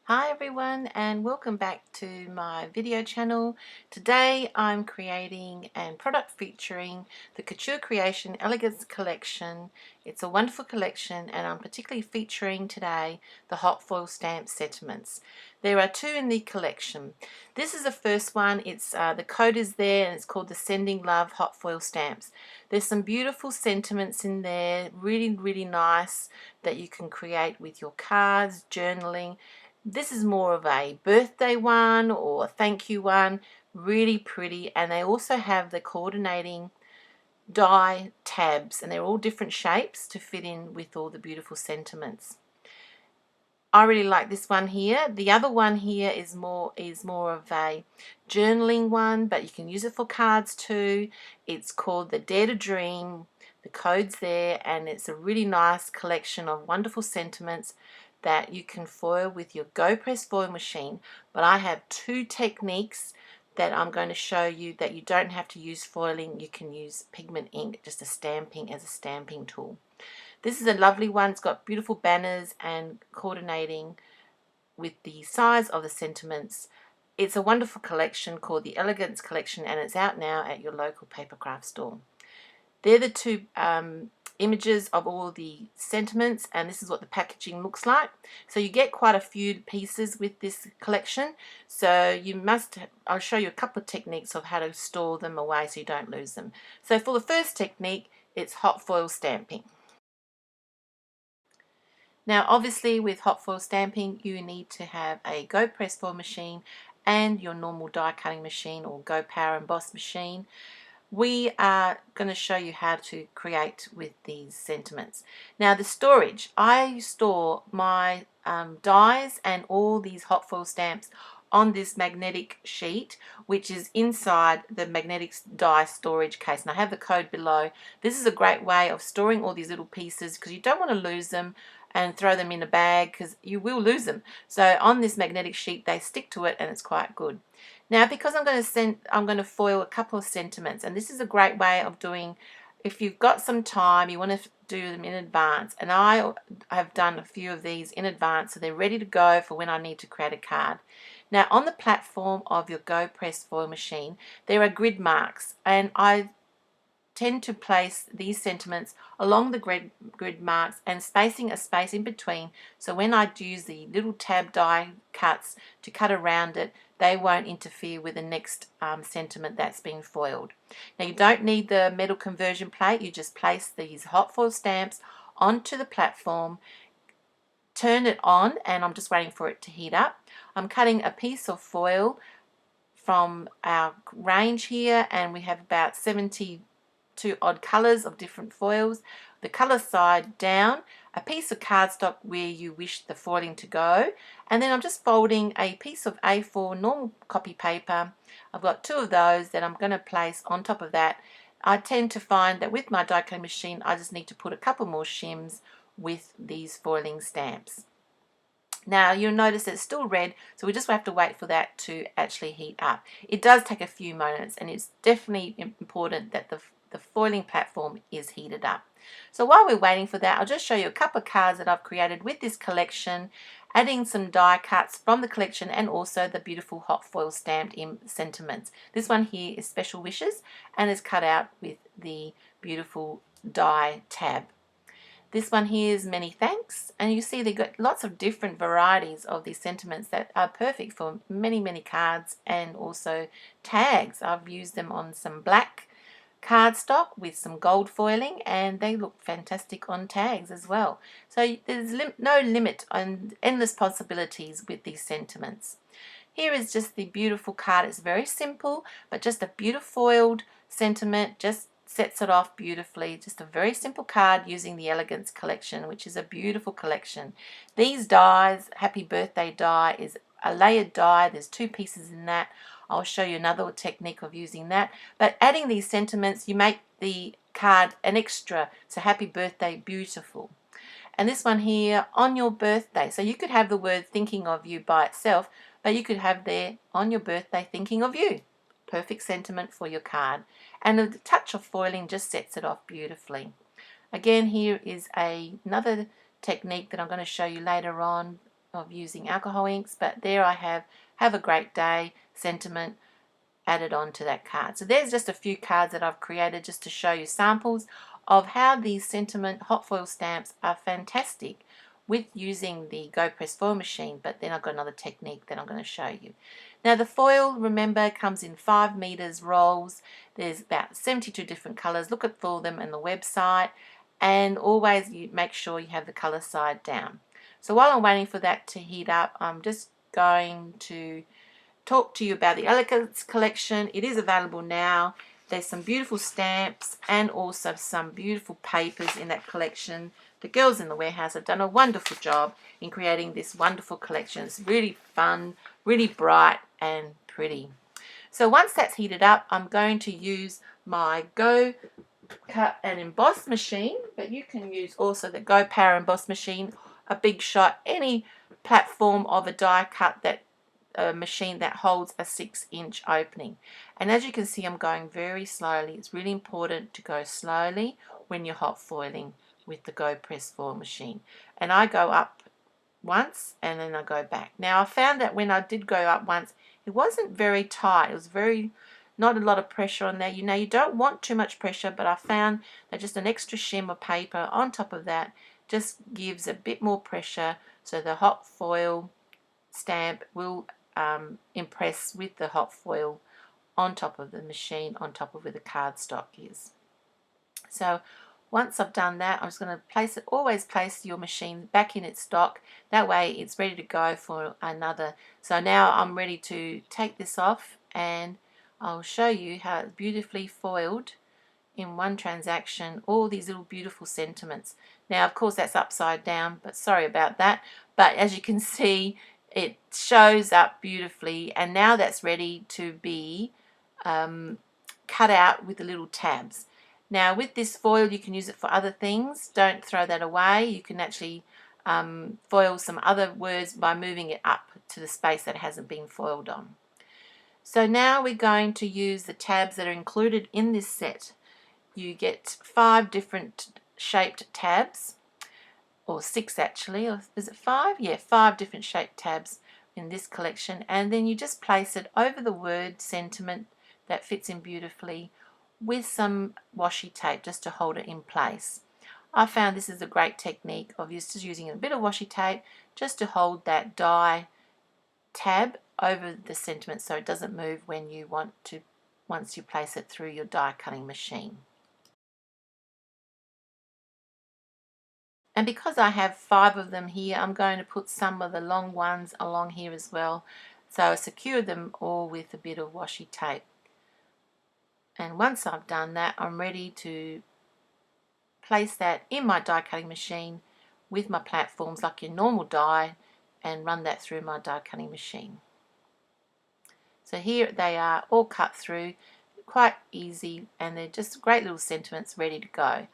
Hi everyone, and welcome back to my video channel. Today I'm creating a product featuring the Couture Creation Elegance Collection. It's a wonderful collection, and I'm particularly featuring today the hot foil stamp sentiments. There are two in the collection. This is the first one. It's the code is there, and it's called the Sending Love Hot Foil Stamps. There's some beautiful sentiments in there, really nice, that you can create with your cards, journaling. This is more of a birthday one or a thank you one, really pretty, and they also have the coordinating die tabs, and they're all different shapes to fit in with all the beautiful sentiments. I really like this one here. The other one here is more of a journaling one, but you can use it for cards too. It's called the Dare to Dream. The code's there, and it's a really nice collection of wonderful sentiments that you can foil with your GoPress foil machine. But I have two techniques that I'm going to show you that you don't have to use foiling. You can use pigment ink, just a stamping as a stamping tool. This is a lovely one. It's got beautiful banners and coordinating with the size of the sentiments. It's a wonderful collection called the Elegance Collection, and it's out now at your local Papercraft store. They're the two images of all the sentiments, and this is what the packaging looks like. So you get quite a few pieces with this collection, so I'll show you a couple of techniques of how to store them away so you don't lose them. So for the first technique, it's hot foil stamping. Now obviously with hot foil stamping you need to have a GoPress foil machine and your normal die cutting machine or Go Power Emboss machine. We are going to show you how to create with these sentiments. Now the storage, I store my dies and all these hot foil stamps on this magnetic sheet, which is inside the magnetic die storage case, and I have the code below. This is a great way of storing all these little pieces because you don't want to lose them and throw them in a bag because you will lose them. So on this magnetic sheet they stick to it, and it's quite good. Now because I'm going to foil a couple of sentiments, and this is a great way of doing, if you've got some time, you want to do them in advance, and I have done a few of these in advance so they're ready to go for when I need to create a card. Now on the platform of your GoPress foil machine there are grid marks, and I tend to place these sentiments along the grid marks and spacing a space in between, so when I use the little tab die cuts to cut around it, they won't interfere with the next sentiment that's been foiled. Now you don't need the metal conversion plate, you just place these hot foil stamps onto the platform, turn it on, and I'm just waiting for it to heat up. I'm cutting a piece of foil from our range here, and we have about 72 odd colours of different foils. The colour side down, a piece of cardstock where you wish the foiling to go, and then I'm just folding a piece of A4 normal copy paper. I've got two of those that I'm going to place on top of that. I tend to find that with my die cutting machine I just need to put a couple more shims with these foiling stamps. Now you'll notice it's still red, so we just have to wait for that to actually heat up. It does take a few moments, and it's definitely important that the foiling platform is heated up. So while we're waiting for that, I'll just show you a couple of cards that I've created with this collection, adding some die cuts from the collection and also the beautiful hot foil stamped in sentiments. This one here is Special Wishes and is cut out with the beautiful die tab. This one here is Many Thanks, and you see they've got lots of different varieties of these sentiments that are perfect for many cards and also tags. I've used them on some black cardstock with some gold foiling, and they look fantastic on tags as well. So there's no limit on endless possibilities with these sentiments. Here is just the beautiful card. It's very simple, but just a beautiful foiled sentiment just sets it off beautifully. Just a very simple card using the Elegance Collection, which is a beautiful collection. These dies, Happy Birthday die is a layered die. There's two pieces in that. I'll show you another technique of using that. But adding these sentiments, you make the card an extra. So Happy Birthday, beautiful. And this one here, On Your Birthday. So you could have the word thinking of you by itself, but you could have there, On Your Birthday, thinking of you. Perfect sentiment for your card. And a touch of foiling just sets it off beautifully. Again, here is another technique that I'm going to show you later on of using alcohol inks, but there I have a great day sentiment added on to that card. So there's just a few cards that I've created just to show you samples of how these sentiment hot foil stamps are fantastic with using the GoPress Foil machine, but then I've got another technique that I'm going to show you. Now the foil, remember, comes in 5 meters rolls. There's about 72 different colors. Look at all of them on the website, and always you make sure you have the color side down. So while I'm waiting for that to heat up, I'm just going to talk to you about the Elegance Collection. It is available now. There's some beautiful stamps and also some beautiful papers in that collection. The girls in the warehouse have done a wonderful job in creating this wonderful collection. It's really fun, really bright and pretty. So once that's heated up, I'm going to use my Go Cut and Emboss machine, but you can use also the Go Power Emboss machine, a Big Shot, any platform of a die cut that machine that holds a 6-inch opening. And as you can see, I'm going very slowly. It's really important to go slowly when you're hot foiling with the GoPress Foil machine. And I go up once and then I go back. Now I found that when I did go up once, it wasn't very tight. It was not a lot of pressure on there. You don't want too much pressure, but I found that just an extra shim of paper on top of that just gives a bit more pressure, so the hot foil stamp will impress with the hot foil on top of the machine, on top of where the cardstock is. So once I've done that, I'm just going to place it, always place your machine back in its stock. That way it's ready to go for another. So now I'm ready to take this off and I'll show you how it's beautifully foiled in one transaction, all these little beautiful sentiments. Now of course that's upside down, but sorry about that. But as you can see, it shows up beautifully, and now that's ready to be cut out with the little tabs. Now with this foil you can use it for other things. Don't throw that away. You can actually foil some other words by moving it up to the space that hasn't been foiled on. So now we're going to use the tabs that are included in this set. You get 5 different shaped tabs, or 6 actually, or is it 5? Yeah, 5 different shaped tabs in this collection, and then you just place it over the word sentiment that fits in beautifully with some washi tape just to hold it in place. I found this is a great technique of just using a bit of washi tape just to hold that die tab over the sentiment so it doesn't move when you want to, once you place it through your die cutting machine. And because I have 5 of them here, I'm going to put some of the long ones along here as well. So I secure them all with a bit of washi tape. And once I've done that, I'm ready to place that in my die cutting machine with my platforms like your normal die and run that through my die cutting machine. So here they are, all cut through, quite easy, and they're just great little sentiments ready to go.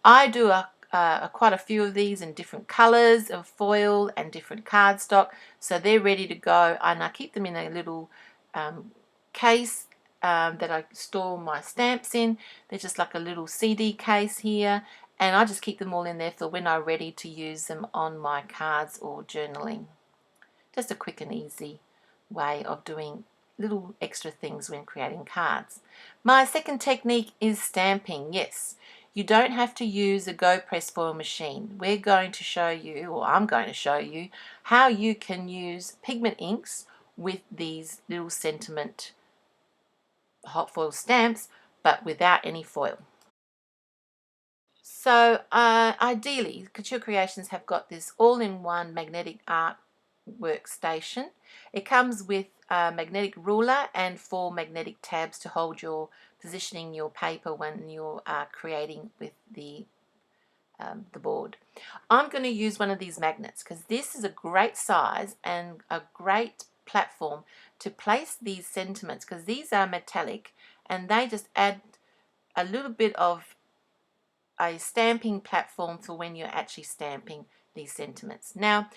I do quite a few of these in different colors of foil and different cardstock, so they're ready to go, and I keep them in a little case that I store my stamps in. They're just like a little CD case here, and I just keep them all in there for when I'm ready to use them on my cards or journaling. Just a quick and easy way of doing little extra things when creating cards. My second technique is stamping. Yes, you don't have to use a GoPress Foil machine. We're going to show you, or I'm going to show you, how you can use pigment inks with these little sentiment hot foil stamps, but without any foil. So ideally, Couture Creations have got this all-in-one magnetic art workstation. It comes with a magnetic ruler and 4 magnetic tabs to hold your positioning your paper when you're creating with the board. I'm going to use one of these magnets because this is a great size and a great platform to place these sentiments, because these are metallic and they just add a little bit of a stamping platform for when you're actually stamping these sentiments. Now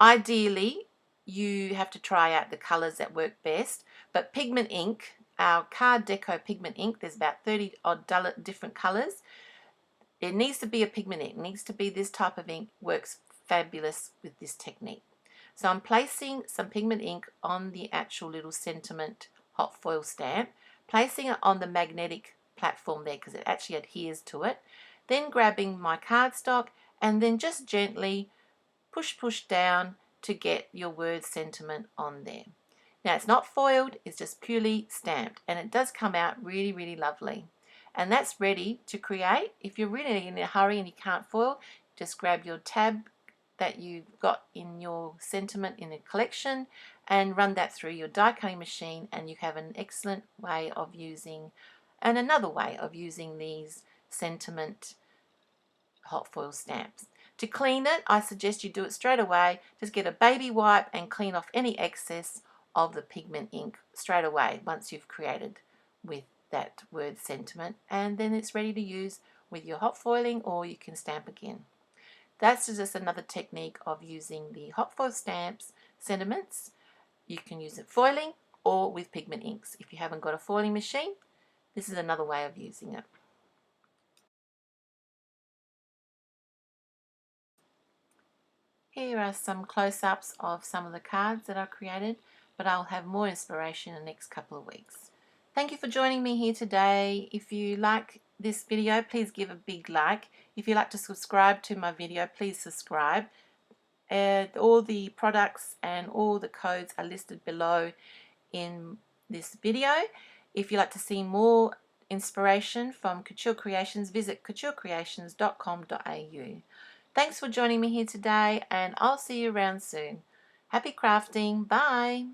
ideally you have to try out the colors that work best, but pigment ink, our card deco pigment ink, there's about 30 odd different colors. It needs to be a pigment ink, it needs to be this type of ink, works fabulous with this technique. So I'm placing some pigment ink on the actual little sentiment hot foil stamp, placing it on the magnetic platform there because it actually adheres to it, then grabbing my cardstock and then just gently push down to get your word sentiment on there. Now it's not foiled, it's just purely stamped, and it does come out really lovely. And that's ready to create. If you're really in a hurry and you can't foil, just grab your tab that you've got in your sentiment in a collection and run that through your die cutting machine, and you have an excellent way of using, and another way of using these sentiment hot foil stamps. To clean it, I suggest you do it straight away. Just get a baby wipe and clean off any excess of the pigment ink straight away once you've created with that word sentiment, and then it's ready to use with your hot foiling, or you can stamp again. That's just another technique of using the hot foil stamps, sentiments. You can use it foiling or with pigment inks. If you haven't got a foiling machine, this is another way of using it. Here are some close-ups of some of the cards that I created, but I'll have more inspiration in the next couple of weeks. Thank you for joining me here today. If you like this video, please give a big like. If you'd like to subscribe to my video, please subscribe. All the products and all the codes are listed below in this video. If you'd like to see more inspiration from Couture Creations, visit couturecreations.com.au. Thanks for joining me here today, and I'll see you around soon. Happy crafting. Bye.